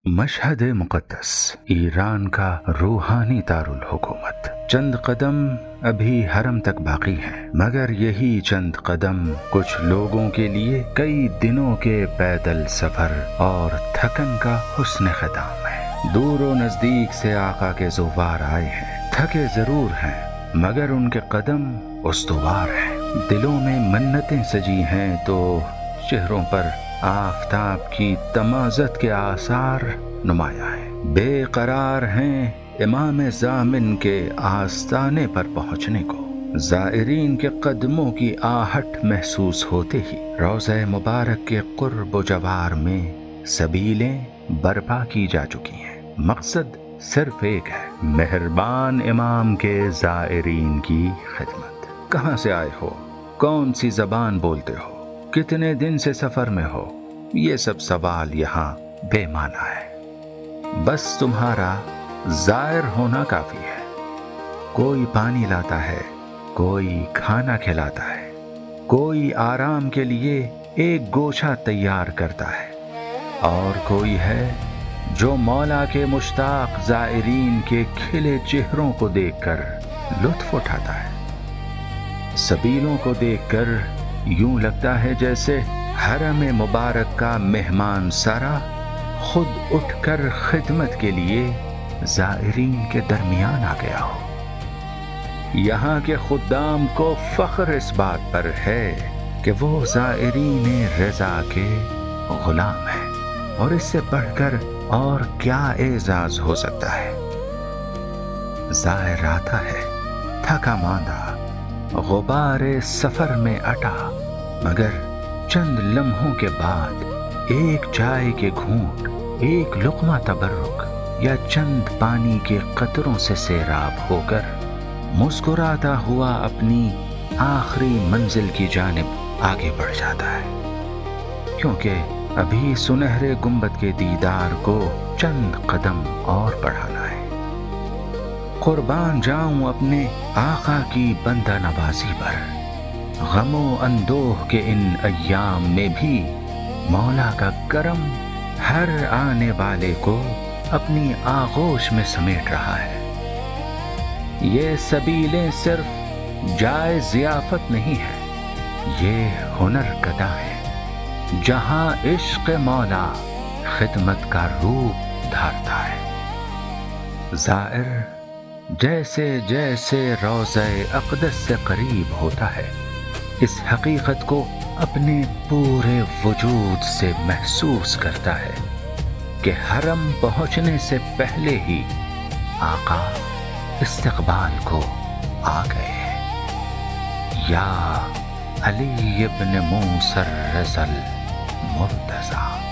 مشہد مقدس، ایران کا روحانی دارالحکومت۔ چند قدم ابھی حرم تک باقی ہیں، مگر یہی چند قدم کچھ لوگوں کے لیے کئی دنوں کے پیدل سفر اور تھکن کا حسن ختام ہے۔ دور و نزدیک سے آقا کے زوار آئے ہیں، تھکے ضرور ہیں مگر ان کے قدم استوار ہیں۔ دلوں میں منتیں سجی ہیں تو چہروں پر آفتاب کی تمازت کے آثار نمایاں ہیں۔ بے قرار ہیں امام ضامن کے آستانے پر پہنچنے کو۔ زائرین کے قدموں کی آہٹ محسوس ہوتے ہی روضہ مبارک کے قرب و جوار میں سبیلیں برپا کی جا چکی ہیں۔ مقصد صرف ایک ہے، مہربان امام کے زائرین کی خدمت۔ کہاں سے آئے ہو؟ کون سی زبان بولتے ہو؟ کتنے دن سے سفر میں ہو؟ یہ سب سوال یہاں بے معنی ہے۔ بس تمہارا زائر ہونا کافی ہے۔ کوئی پانی لاتا ہے، کوئی کھانا کھلاتا ہے، کوئی آرام کے لیے ایک گوشہ تیار کرتا ہے، اور کوئی ہے جو مولا کے مشتاق زائرین کے کھلے چہروں کو دیکھ کر لطف اٹھاتا ہے۔ سبیلوں کو دیکھ کر یوں لگتا ہے جیسے حرم مبارک کا مہمان سارا خود اٹھ کر خدمت کے لیے زائرین کے درمیان آ گیا ہو۔ یہاں کے خدام کو فخر اس بات پر ہے کہ وہ زائرین رضا کے غلام ہیں، اور اس سے بڑھ کر اور کیا اعزاز ہو سکتا ہے۔ زائر آتا ہے تھکا ماندہ، غبار سفر میں اٹا، مگر چند لمحوں کے بعد ایک چائے کے گھونٹ، ایک لقمہ تبرک یا چند پانی کے قطروں سے سیراب ہو کر مسکراتا ہوا اپنی آخری منزل کی جانب آگے بڑھ جاتا ہے، کیونکہ ابھی سنہرے گنبد کے دیدار کو چند قدم اور بڑھانا ہے۔ قربان جاؤں اپنے آقا کی بندہ نوازی پر، غم و اندوہ کے ان ایام میں بھی مولا کا کرم ہر آنے والے کو اپنی آغوش میں سمیٹ رہا ہے۔ یہ سبیلیں صرف جائے ضیافت نہیں ہے، یہ ہنر کدا ہے جہاں عشق مولا خدمت کا روپ دھارتا ہے۔ زائر جیسے جیسے روضہ اقدس سے قریب ہوتا ہے، اس حقیقت کو اپنے پورے وجود سے محسوس کرتا ہے کہ حرم پہنچنے سے پہلے ہی آقا استقبال کو آ گئے ہیں۔ یا علی ابن موسیٰ الرضا المرتضیٰ۔